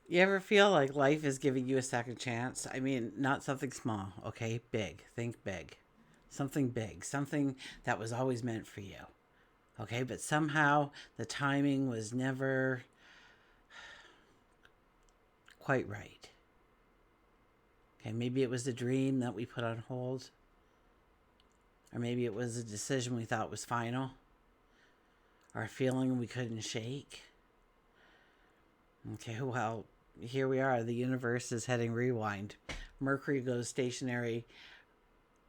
You ever feel like life is giving you a second chance? I mean, not something small, okay? Big. Think big. Something big. Something that was always meant for you, okay? But somehow the timing was never quite right. Okay, maybe it was a dream that we put on hold, or maybe it was a decision we thought was final, or a feeling we couldn't shake. Okay, well, here we are. The universe is heading rewind. Mercury goes stationary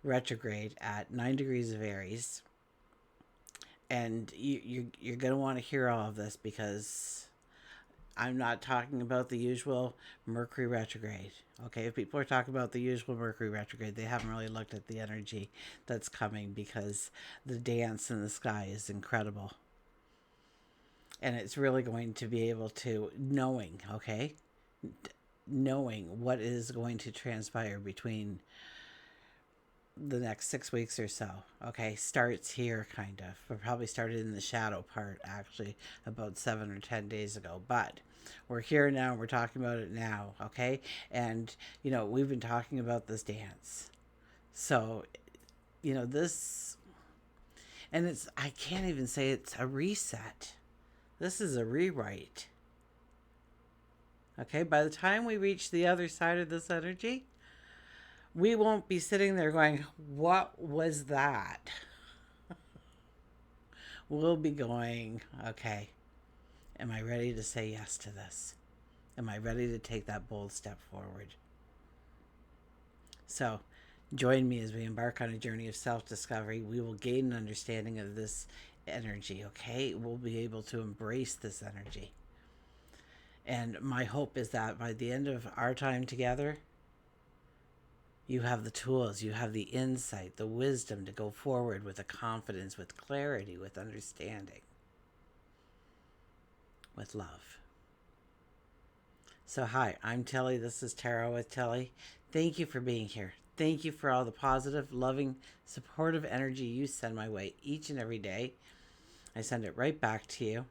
retrograde at 9 degrees of Aries. And you're going to want to hear all of this because I'm not talking about the usual Mercury retrograde. Okay, if people are talking about the usual Mercury retrograde, they haven't really looked at the energy that's coming because the dance in the sky is incredible. And it's really going to be able to, knowing, okay, knowing what is going to transpire between the next 6 weeks or so. Okay, starts here kind of. We probably started in the shadow part actually about 7 or 10 days ago, but we're here now. We're talking about it now. Okay, and we've been talking about this dance. So this, and I can't even say it's a reset. This is a rewrite. Okay, by the time we reach the other side of this energy, we won't be sitting there going, "What was that?" We'll be going, "Okay, am I ready to say yes to this? Am I ready to take that bold step forward?" So, join me as we embark on a journey of self discovery. We will gain an understanding of this energy, okay? We'll be able to embrace this energy. And my hope is that by the end of our time together, you have the tools, you have the insight, the wisdom to go forward with a confidence, with clarity, with understanding, with love. So, hi, I'm Tilly. This is Tarot with Tilly. Thank you for being here. Thank you for all the positive, loving, supportive energy you send my way each and every day. I send it right back to you.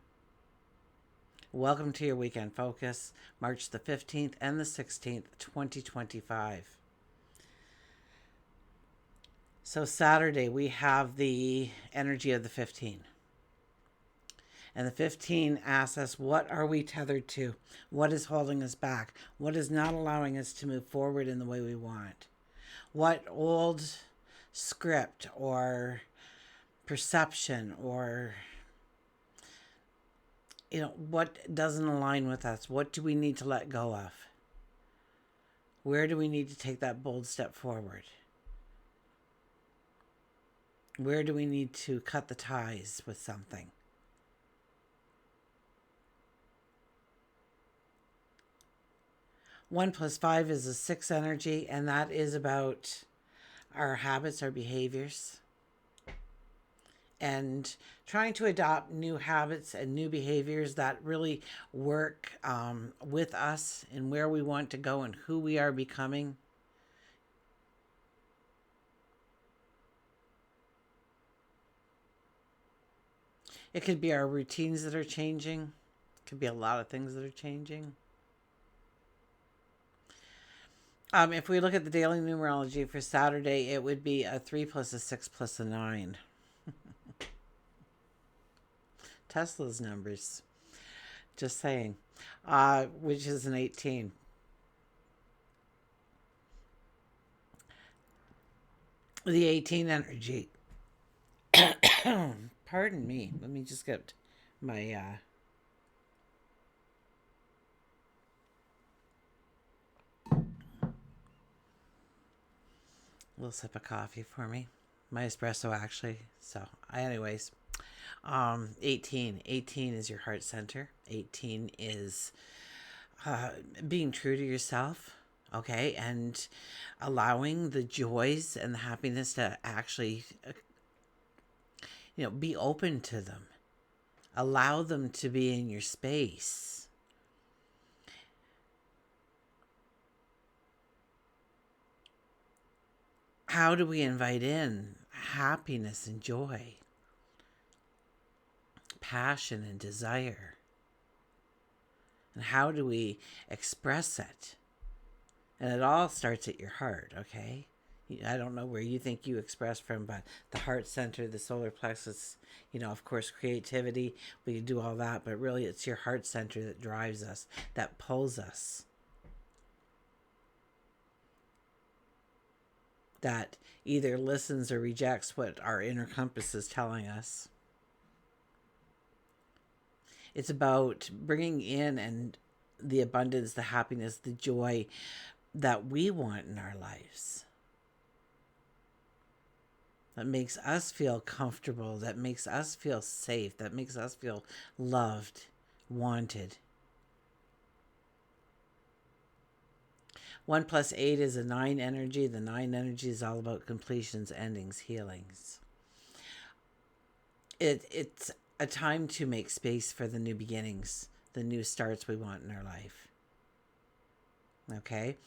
Welcome to your weekend focus, March the 15th and the 16th, 2025. So Saturday, we have the energy of the 15. And the 15 asks us, what are we tethered to? What is holding us back? What is not allowing us to move forward in the way we want? What old script or perception or, what doesn't align with us? What do we need to let go of? Where do we need to take that bold step forward? Where do we need to cut the ties with something? One plus five is a six energy, and that is about our habits, our behaviors, and trying to adopt new habits and new behaviors that really work with us and where we want to go and who we are becoming. It could be our routines that are changing. It could be a lot of things that are changing. If we look at the daily numerology for Saturday, it would be a 3 plus a 6 plus a 9. Tesla's numbers. Just saying. Which is an 18. The 18 energy. Pardon me. Let me just get my little sip of coffee for me. My espresso, actually. So, anyways, 18 is your heart center. 18 is being true to yourself, okay, and allowing the joys and the happiness to actually, be open to them. Allow them to be in your space. How do we invite in happiness and joy, passion and desire, And how do we express it? And it all starts at your heart, okay? I don't know where you think you express from, but the heart center, the solar plexus, of course, creativity, we can do all that, but really it's your heart center that drives us, that pulls us, that either listens or rejects what our inner compass is telling us. It's about bringing in and the abundance, the happiness, the joy that we want in our lives. That makes us feel comfortable, that makes us feel safe, that makes us feel loved, wanted. 1 + 8 is a 9 energy. The 9 energy is all about completions, endings, healings. It's a time to make space for the new beginnings, the new starts we want in our life. Okay?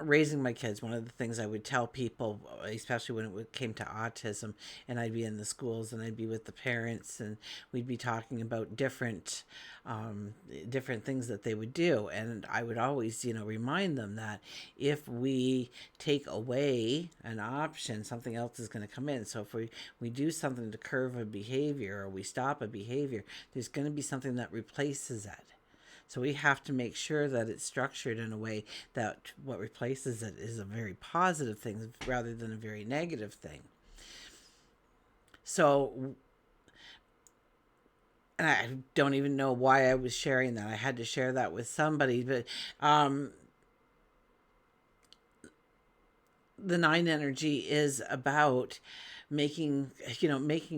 Raising my kids, one of the things I would tell people, especially when it came to autism, and I'd be in the schools and I'd be with the parents and we'd be talking about different things that they would do. And I would always, remind them that if we take away an option, something else is going to come in. So if we do something to curve a behavior or we stop a behavior, there's going to be something that replaces it. So we have to make sure that it's structured in a way that what replaces it is a very positive thing rather than a very negative thing. So, and I don't even know why I was sharing that. I had to share that with somebody, but the 9 energy is about making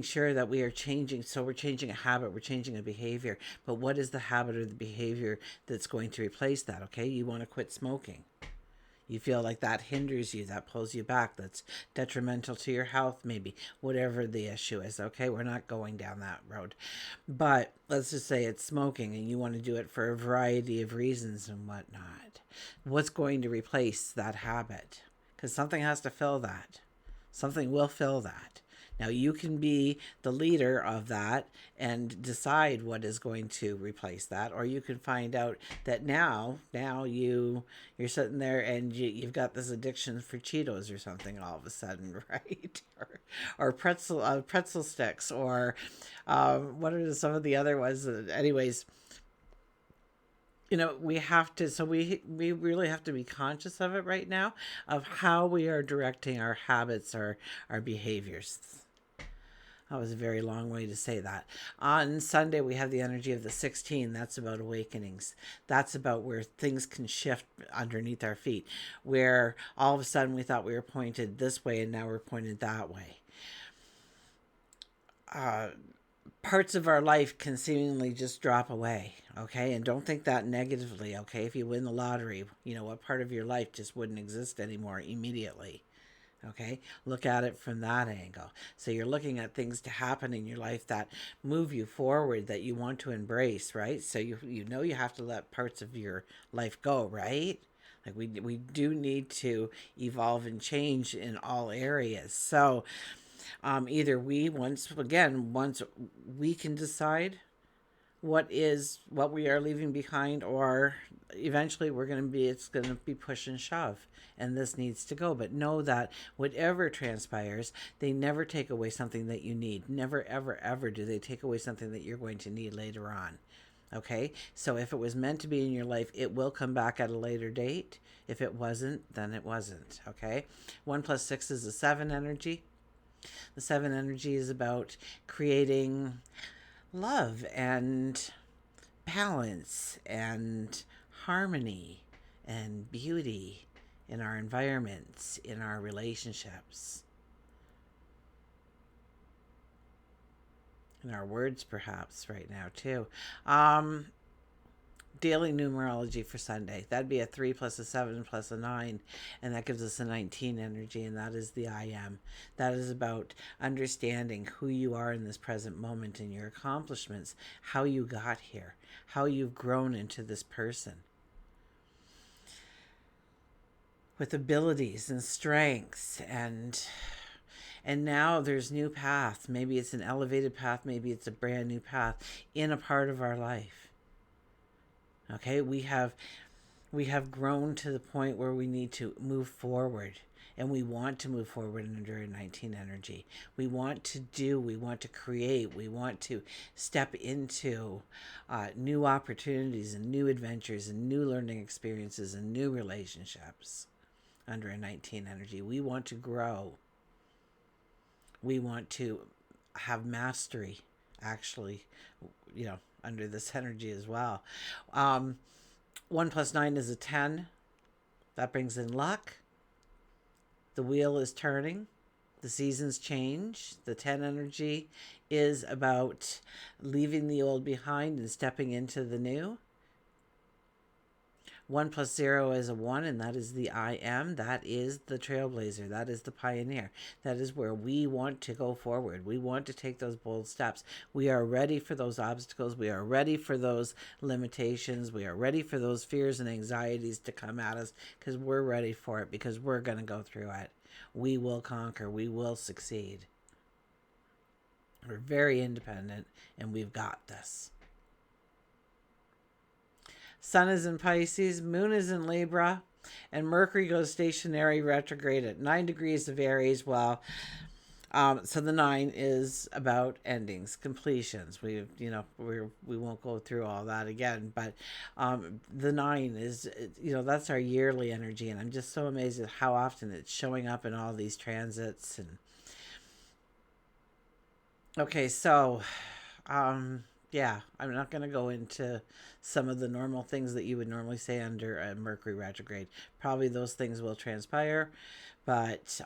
sure that we are changing. So we're changing a habit, we're changing a behavior, but what is the habit or the behavior that's going to replace that? Okay, you want to quit smoking, you feel like that hinders you, that pulls you back, that's detrimental to your health, maybe, whatever the issue is. Okay, we're not going down that road, but let's just say it's smoking and you want to do it for a variety of reasons and whatnot. What's going to replace that habit? Because something has to fill that. Something will fill that. Now you can be the leader of that and decide what is going to replace that, or you can find out that now you're sitting there and you've got this addiction for Cheetos or something all of a sudden, right? or pretzel sticks, or what are some of the other ones? Anyways, we have to, so we really have to be conscious of it right now, of how we are directing our habits or our behaviors. That was a very long way to say that. On Sunday, we have the energy of the 16. That's about awakenings. That's about where things can shift underneath our feet, where all of a sudden we thought we were pointed this way and now we're pointed that way. Parts of our life can seemingly just drop away, okay? And don't think that negatively, okay? If you win the lottery, what part of your life just wouldn't exist anymore immediately, okay? Look at it from that angle. So you're looking at things to happen in your life that move you forward, that you want to embrace, right? So you have to let parts of your life go, right? Like we do need to evolve and change in all areas. So either once we can decide what we are leaving behind, or eventually it's going to be push and shove and this needs to go. But know that whatever transpires, they never take away something that you need. Never, ever, ever do they take away something that you're going to need later on. Okay, so if it was meant to be in your life, it will come back at a later date. If it wasn't, then it wasn't. Okay, 1 + 6 is a 7 energy. The 7 energy is about creating love and balance and harmony and beauty in our environments, in our relationships, in our words perhaps right now too. Daily numerology for Sunday. That'd be a 3 + a 7 + a 9, and that gives us a 19 energy, and that is the I am. That is about understanding who you are in this present moment and your accomplishments, how you got here, how you've grown into this person with abilities and strengths, and now there's new paths. Maybe it's an elevated path, maybe it's a brand new path in a part of our life. Okay, we have grown to the point where we need to move forward, and we want to move forward under a 19 energy. We want to create, we want to step into new opportunities and new adventures and new learning experiences and new relationships under a 19 energy. We want to grow. We want to have mastery, actually, under this energy as well. 1 plus 9 is a 10. That brings in luck. The wheel is turning. The seasons change. The 10 energy is about leaving the old behind and stepping into the new. 1 plus 0 is a 1, and that is the I am. That is the trailblazer. That is the pioneer. That is where we want to go forward. We want to take those bold steps. We are ready for those obstacles. We are ready for those limitations. We are ready for those fears and anxieties to come at us, because we're ready for it, because we're going to go through it. We will conquer. We will succeed. We're very independent, and we've got this. Sun is in Pisces, Moon is in Libra, and Mercury goes stationary retrograde at 9 degrees of Aries. Well, so the 9 is about endings, completions. We won't go through all that again, but the 9 is, that's our yearly energy, and I'm just so amazed at how often it's showing up in all these transits. And okay, so yeah, I'm not going to go into some of the normal things that you would normally say under a Mercury retrograde. Probably those things will transpire, but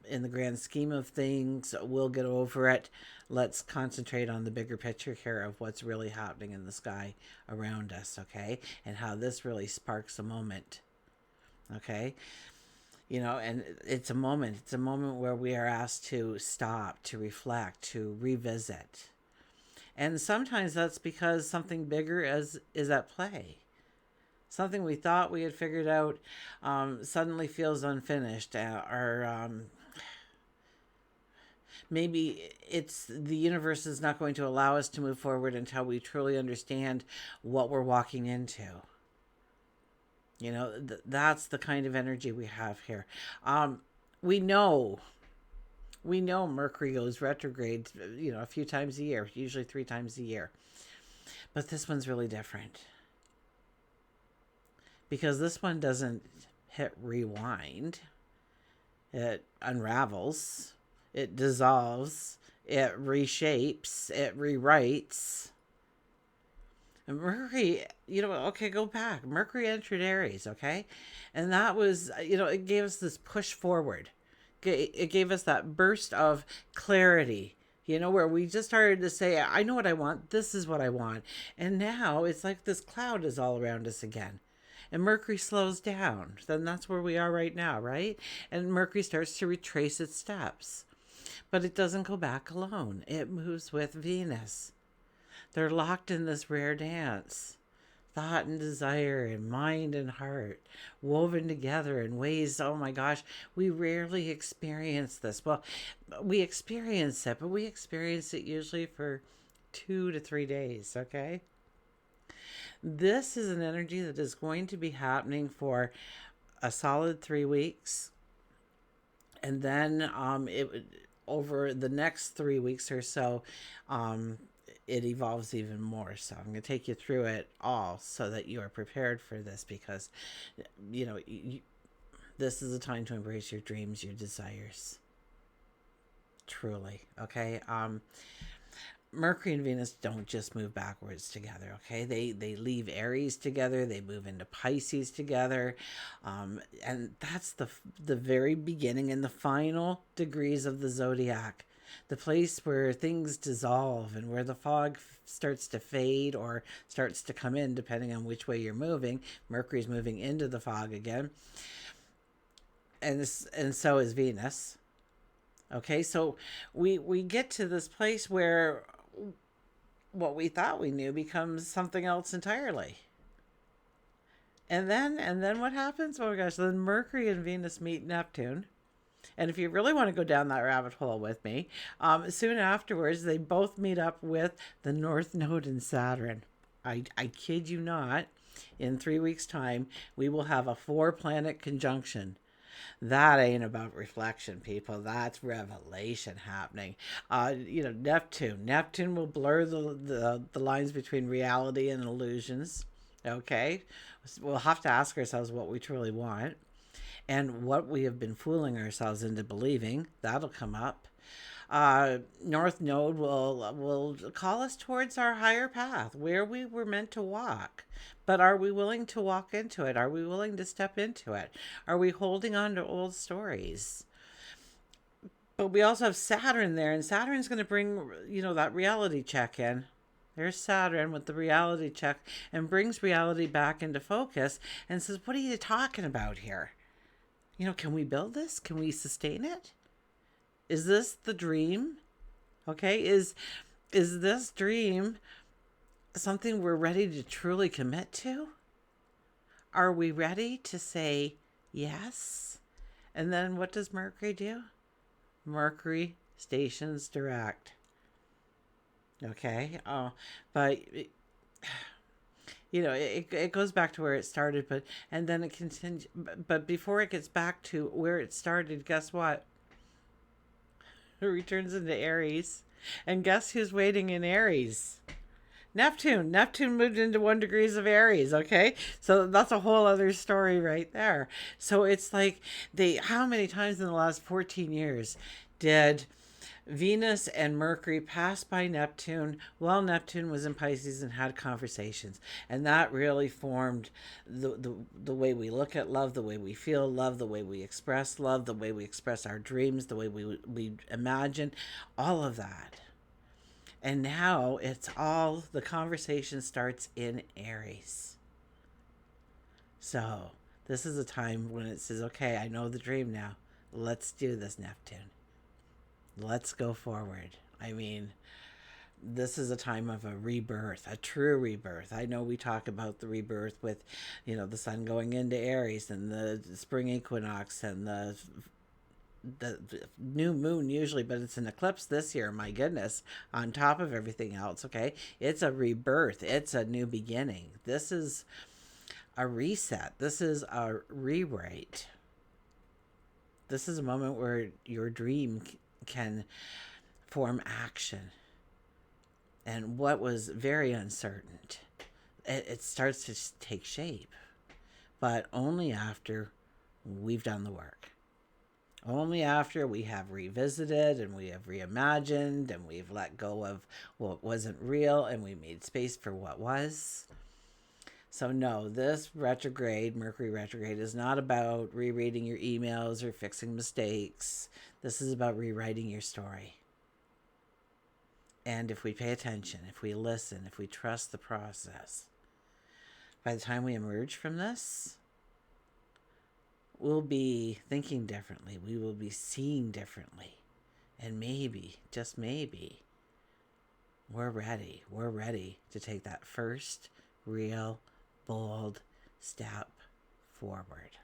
in the grand scheme of things, we'll get over it. Let's concentrate on the bigger picture here of what's really happening in the sky around us, okay? And how this really sparks a moment, okay? And it's a moment. It's a moment where we are asked to stop, to reflect, to revisit. And sometimes that's because something bigger is at play. Something we thought we had figured out suddenly feels unfinished, or maybe it's the universe is not going to allow us to move forward until we truly understand what we're walking into. That's the kind of energy we have here. We know Mercury goes retrograde, a few times a year, usually 3 times a year. But this one's really different, because this one doesn't hit rewind. It unravels, it dissolves, it reshapes, it rewrites. And Mercury, okay, go back. Mercury entered Aries, okay? And that was, it gave us this push forward. It gave us that burst of clarity, where we just started to say, I know what I want. This is what I want. And now it's like this cloud is all around us again. And Mercury slows down. Then that's where we are right now, right? And Mercury starts to retrace its steps. But it doesn't go back alone. It moves with Venus. They're locked in this rare dance. Thought and desire and mind and heart woven together in ways, oh my gosh, we rarely experience this. Well, we experience it, but we experience it usually for 2 to 3 days, okay? This is an energy that is going to be happening for a solid 3 weeks. And then over the next 3 weeks or so, it evolves even more. So I'm going to take you through it all so that you are prepared for this, because this is a time to embrace your dreams, your desires, truly. Okay. Mercury and Venus don't just move backwards together, okay? They leave Aries together, they move into Pisces together, and that's the very beginning and the final degrees of the zodiac. The place where things dissolve and where the fog starts to fade or starts to come in, depending on which way you're moving. Mercury's moving into the fog again. And so is Venus. Okay, so we get to this place where what we thought we knew becomes something else entirely. And then what happens? Oh my gosh, then Mercury and Venus meet Neptune. And if you really want to go down that rabbit hole with me, soon afterwards, they both meet up with the North Node in Saturn. I kid you not. In 3 weeks' time, we will have a 4-planet conjunction. That ain't about reflection, people. That's revelation happening. Neptune. Neptune will blur the lines between reality and illusions. Okay? We'll have to ask ourselves what we truly want and what we have been fooling ourselves into believing. That'll come up. North Node will call us towards our higher path, where we were meant to walk. But are we willing to walk into it? Are we willing to step into it? Are we holding on to old stories? But we also have Saturn there, and Saturn's going to bring, that reality check in. There's Saturn with the reality check and brings reality back into focus and says, what are you talking about here? Can we build this? Can we sustain it? Is this the dream? Okay, is this dream something we're ready to truly commit to? Are we ready to say yes? And then what does Mercury do? Mercury stations direct. Okay, but it goes back to where it started, and then it continues. But before it gets back to where it started, guess what? It returns into Aries. And guess who's waiting in Aries? Neptune. Neptune moved into 1 degree of Aries, okay? So that's a whole other story right there. So it's like, how many times in the last 14 years did Venus and Mercury passed by Neptune while Neptune was in Pisces and had conversations. And that really formed the way we look at love, the way we feel love, the way we express love, the way we express our dreams, the way we imagine, all of that. And now the conversation starts in Aries. So this is a time when it says, okay, I know the dream now. Let's do this, Neptune. Let's go forward. I mean, this is a time of a rebirth, a true rebirth. I know we talk about the rebirth with, the sun going into Aries and the spring equinox and the new moon usually, but it's an eclipse this year. My goodness, on top of everything else. Okay, it's a rebirth. It's a new beginning. This is a reset. This is a rewrite. This is a moment where your dream can form action. And what was very uncertain, it starts to take shape, but only after we've done the work. Only after we have revisited and we have reimagined and we've let go of what wasn't real and we made space for what was. So no, this retrograde, Mercury retrograde, is not about rereading your emails or fixing mistakes. This is about rewriting your story. And if we pay attention, if we listen, if we trust the process, by the time we emerge from this, we'll be thinking differently. We will be seeing differently. And maybe, just maybe, we're ready. We're ready to take that first real, bold step forward.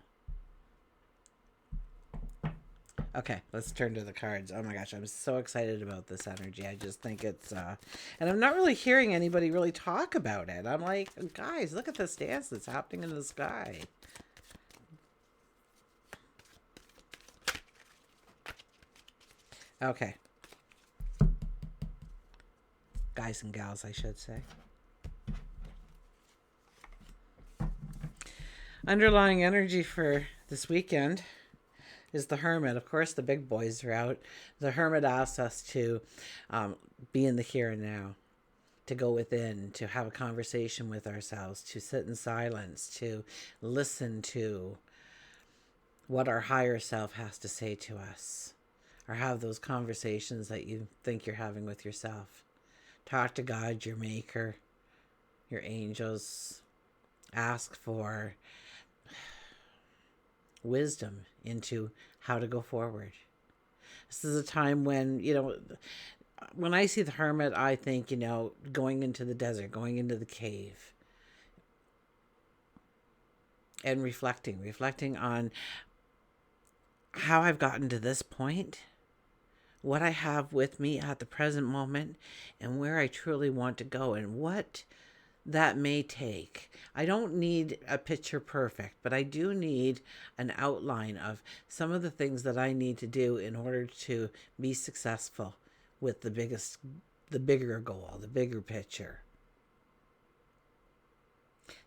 Okay, let's turn to the cards. Oh my gosh, I'm so excited about this energy. I just think it's, and I'm not really hearing anybody really talk about it. I'm like, guys, look at this dance that's happening in the sky. Okay. Guys and gals, I should say. Underlying energy for this weekend is the Hermit. Of course, the big boys are out. The Hermit asks us to be in the here and now, to go within, to have a conversation with ourselves, to sit in silence, to listen to what our higher self has to say to us, or have those conversations that you think you're having with yourself. Talk to God, your maker, your angels. Ask for wisdom into how to go forward. This is a time when, when I see the Hermit, I think, going into the desert, going into the cave, and reflecting on how I've gotten to this point, what I have with me at the present moment, and where I truly want to go, and what that may take. I don't need a picture perfect, but I do need an outline of some of the things that I need to do in order to be successful with the bigger goal, the bigger picture.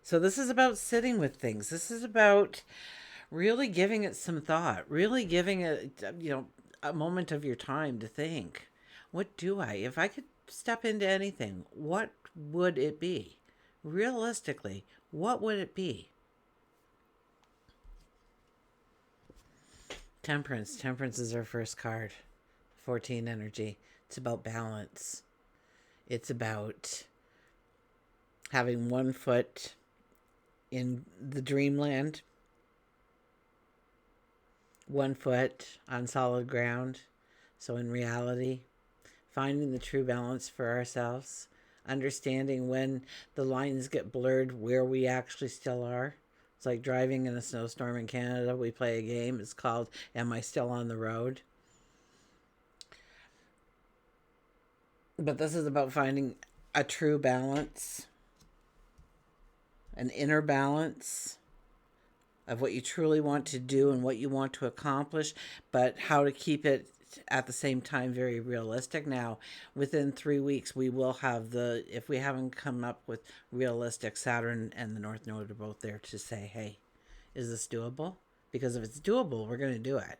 So this is about sitting with things. This is about really giving it some thought, really giving it, a moment of your time to think, what do I, if I could step into anything, what would it be? Realistically, what would it be? Temperance. Temperance is our first card. 14 energy. It's about balance. It's about having one foot in the dreamland, one foot on solid ground. So in reality, finding the true balance for ourselves, understanding when the lines get blurred, where we actually still are. It's like driving in a snowstorm in Canada. We play a game. It's called Am I Still on the Road? But this is about finding a true balance, an inner balance of what you truly want to do and what you want to accomplish, but how to keep it at the same time very realistic. Now, within 3 weeks, we will have if we haven't come up with realistic, Saturn and the North Node are both there to say, hey, is this doable? Because if it's doable, we're going to do it.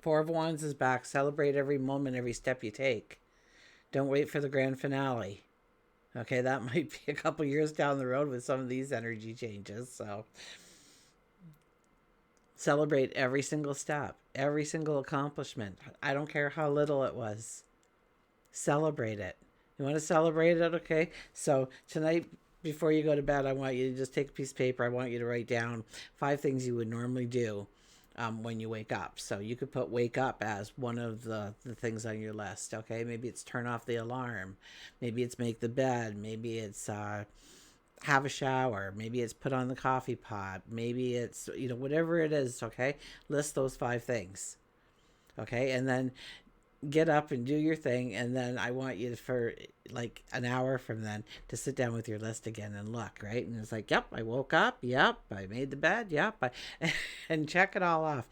Four of Wands is back. Celebrate every moment, every step you take. Don't wait for the grand finale. Okay, that might be a couple years down the road with some of these energy changes. So celebrate every single step, every single accomplishment. I don't care how little it was. Celebrate it. You want to celebrate it? Okay. So tonight, before you go to bed, I want you to just take a piece of paper. I want you to write down 5 things you would normally do when you wake up. So you could put wake up as one of the things on your list. Okay. Maybe it's turn off the alarm. Maybe it's make the bed. Maybe it's have a shower. Maybe it's put on the coffee pot. Maybe it's, whatever it is. Okay. List those 5 things. Okay. And then get up and do your thing. And then I want you to, for like an hour from then, to sit down with your list again and look, right? And it's like, yep, I woke up. Yep. I made the bed. Yep. And check it all off.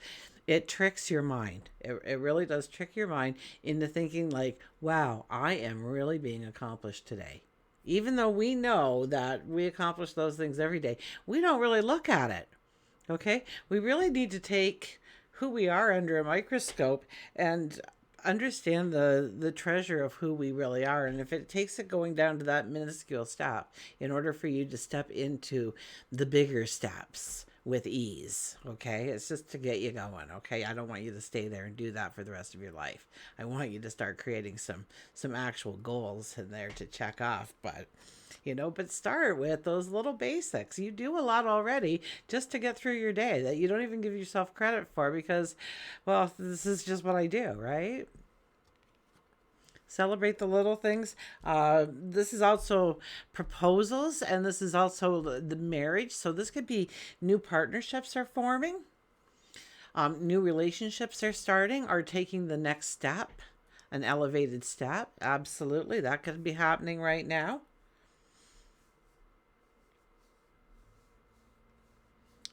It tricks your mind. It really does trick your mind into thinking like, wow, I am really being accomplished today. Even though we know that we accomplish those things every day, we don't really look at it. Okay. We really need to take who we are under a microscope and understand the treasure of who we really are. And if it takes it going down to that minuscule step in order for you to step into the bigger steps with ease, okay, it's just to get you going. Okay, I don't want you to stay there and do that for the rest of your life. I want you to start creating some actual goals in there to check off. But start with those little basics. You do a lot already just to get through your day that you don't even give yourself credit for because, well, this is just what I do, right? Celebrate the little things. This is also proposals, and this is also the marriage. So this could be new partnerships are forming, new relationships are starting, or taking the next step, an elevated step. Absolutely, that could be happening right now.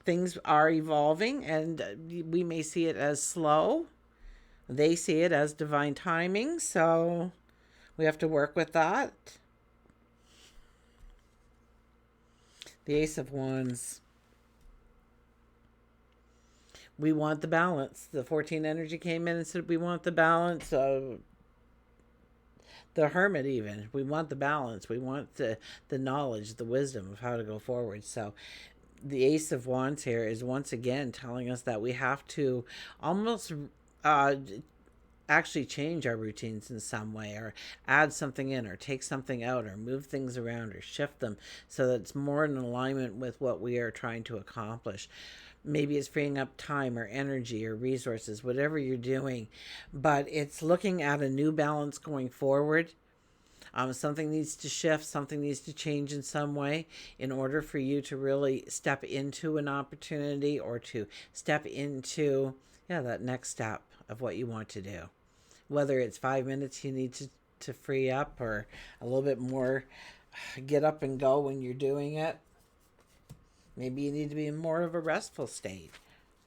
Things are evolving, and we may see it as slow. They see it as divine timing, so we have to work with that. The Ace of Wands. We want the balance. The 14 energy came in and said we want the balance. The Hermit even. We want the balance. We want the knowledge, the wisdom of how to go forward. So the Ace of Wands here is once again telling us that we have to almost actually change our routines in some way, or add something in, or take something out, or move things around, or shift them so that it's more in alignment with what we are trying to accomplish. Maybe it's freeing up time or energy or resources, whatever you're doing, but it's looking at a new balance going forward. Something needs to shift, something needs to change in some way in order for you to really step into an opportunity, or to step into that next step of what you want to do. Whether it's 5 minutes you need to free up, or a little bit more get up and go when you're doing it. Maybe you need to be in more of a restful state.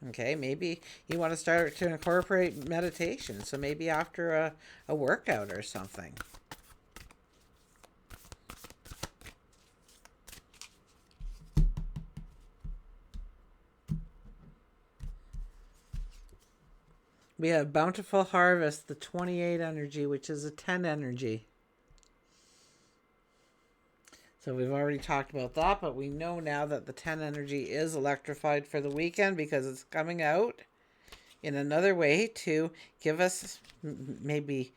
Okay, maybe you want to start to incorporate meditation. So maybe after a workout or something. We have Bountiful Harvest, the 28 energy, which is a 10 energy. So we've already talked about that, but we know now that the 10 energy is electrified for the weekend because it's coming out in another way to give us maybe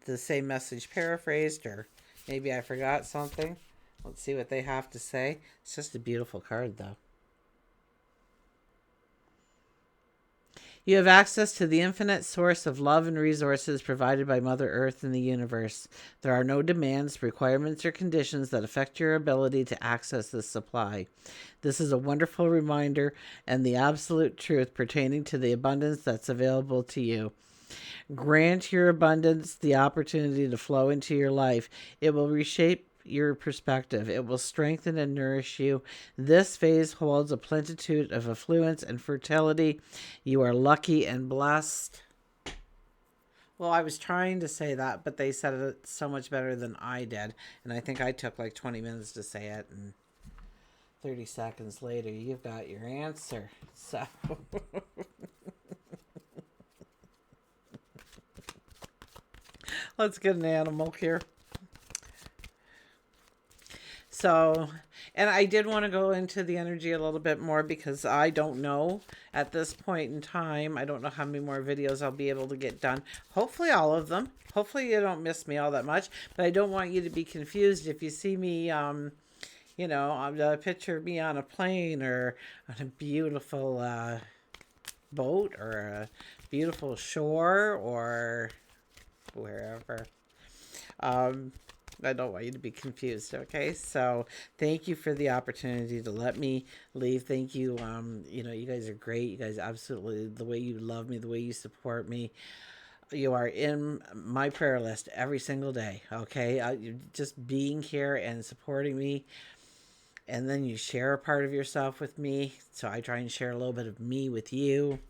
the same message paraphrased, or maybe I forgot something. Let's see what they have to say. It's just a beautiful card, though. You have access to the infinite source of love and resources provided by Mother Earth and the universe. There are no demands, requirements, or conditions that affect your ability to access this supply. This is a wonderful reminder and the absolute truth pertaining to the abundance that's available to you. Grant your abundance the opportunity to flow into your life. It will reshape your perspective. It will strengthen and nourish you. This phase holds a plenitude of affluence and fertility. You are lucky and blessed. Well, I was trying to say that, but they said it so much better than I did. And I think I took like 20 minutes to say it. And 30 seconds later, you've got your answer. So... let's get an animal here. So, and I did want to go into the energy a little bit more because I don't know at this point in time. I don't know how many more videos I'll be able to get done. Hopefully all of them. Hopefully you don't miss me all that much. But I don't want you to be confused if you see me, you know, a picture of me on a plane or on a beautiful boat or a beautiful shore or wherever. I don't want you to be confused, okay? So thank you for the opportunity to let me leave. Thank you. You know, you guys are great. You guys absolutely, the way you love me, the way you support me. You are in my prayer list every single day, okay? Just being here and supporting me. And then you share a part of yourself with me. So I try and share a little bit of me with you.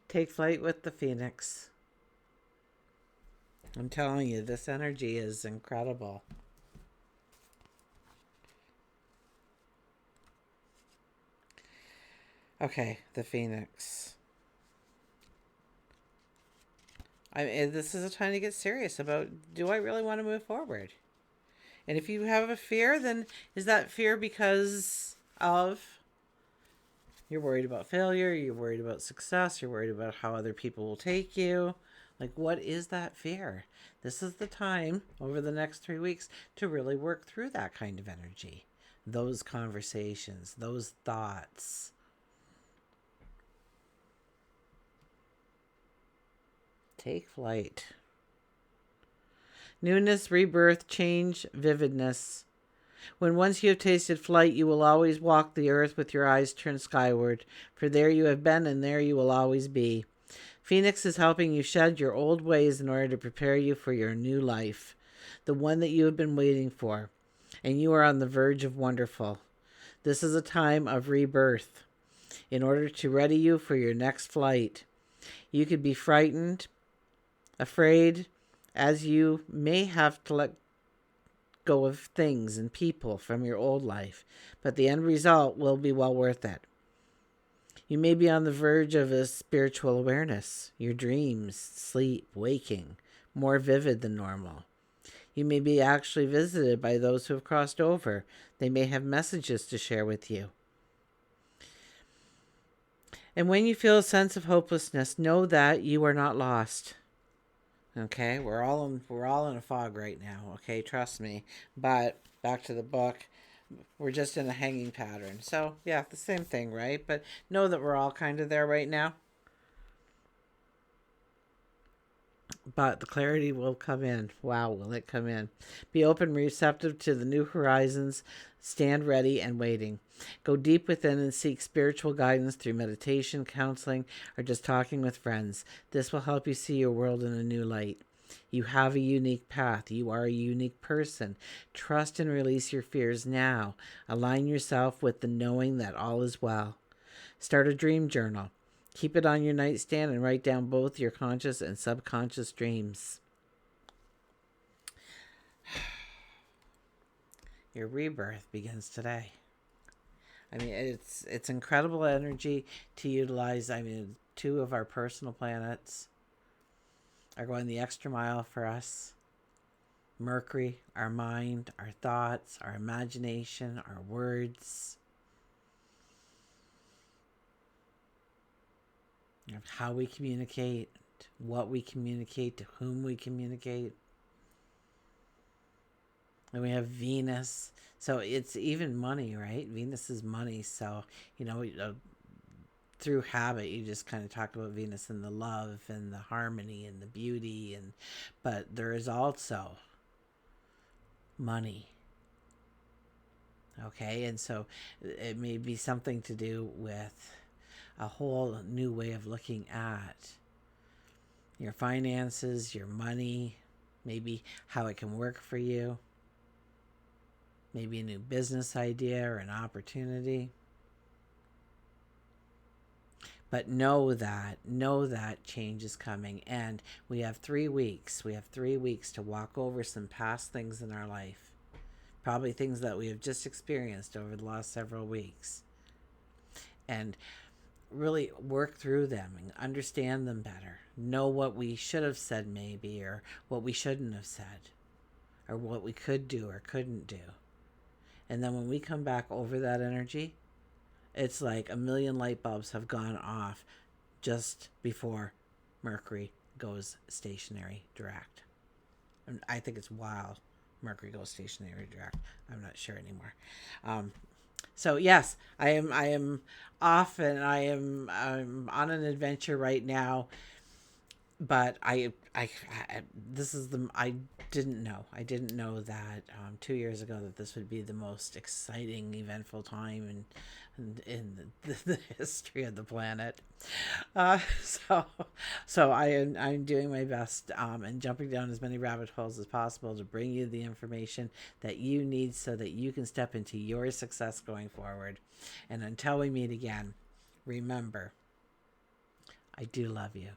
Take flight with the Phoenix. I'm telling you, this energy is incredible. Okay, the Phoenix. This is a time to get serious about, do I really want to move forward? And if you have a fear, then is that fear because of you're worried about failure, you're worried about success, you're worried about how other people will take you? Like, what is that fear? This is the time over the next 3 weeks to really work through that kind of energy, those conversations, those thoughts. Take flight. Newness, rebirth, change, vividness. When once you have tasted flight, you will always walk the earth with your eyes turned skyward, for there you have been and there you will always be. Phoenix is helping you shed your old ways in order to prepare you for your new life, the one that you have been waiting for, and you are on the verge of wonderful. This is a time of rebirth, in order to ready you for your next flight. You could be frightened, afraid, as you may have to let go of things and people from your old life, but the end result will be well worth it. You may be on the verge of a spiritual awareness, your dreams, sleep, waking, more vivid than normal. You may be actually visited by those who have crossed over. They may have messages to share with you. And when you feel a sense of hopelessness, know that you are not lost. Okay, we're all in a fog right now. Okay, trust me. But back to the book, we're just in a hanging pattern. So yeah, the same thing, right? But know that we're all kind of there right now. but the clarity will come in. Wow, will it come in? Be open, receptive to the new horizons. Stand ready and waiting. Go deep within and seek spiritual guidance through meditation, counseling, or just talking with friends. This will help you see your world in a new light. You have a unique path. You are a unique person. Trust and release your fears now. Align yourself with the knowing that all is well. Start a dream journal. Keep it on your nightstand and write down both your conscious and subconscious dreams. Your rebirth begins today. I mean, it's incredible energy to utilize. I mean, 2 of our personal planets are going the extra mile for us. Mercury, our mind, our thoughts, our imagination, our words, how we communicate, what we communicate, to whom we communicate. And we have Venus. So it's even money, right? Venus is money. So, through habit, you just kind of talk about Venus and the love and the harmony and the beauty. But there is also money. Okay. And so it may be something to do with a whole new way of looking at your finances, your money, maybe how it can work for you. Maybe a new business idea or an opportunity. But know that change is coming. And we have 3 weeks. We have 3 weeks to walk over some past things in our life. Probably things that we have just experienced over the last several weeks. And really work through them and understand them better. Know what we should have said maybe, or what we shouldn't have said, or what we could do or couldn't do. And then when we come back over that energy, it's like a million light bulbs have gone off just before Mercury goes stationary direct. And I think it's while Mercury goes stationary direct. I'm not sure anymore. So yes, I am off, and I'm on an adventure right now. But I didn't know that 2 years ago that this would be the most exciting, eventful time in the history of the planet. So I'm doing my best and jumping down as many rabbit holes as possible to bring you the information that you need so that you can step into your success going forward. And until we meet again, remember, I do love you.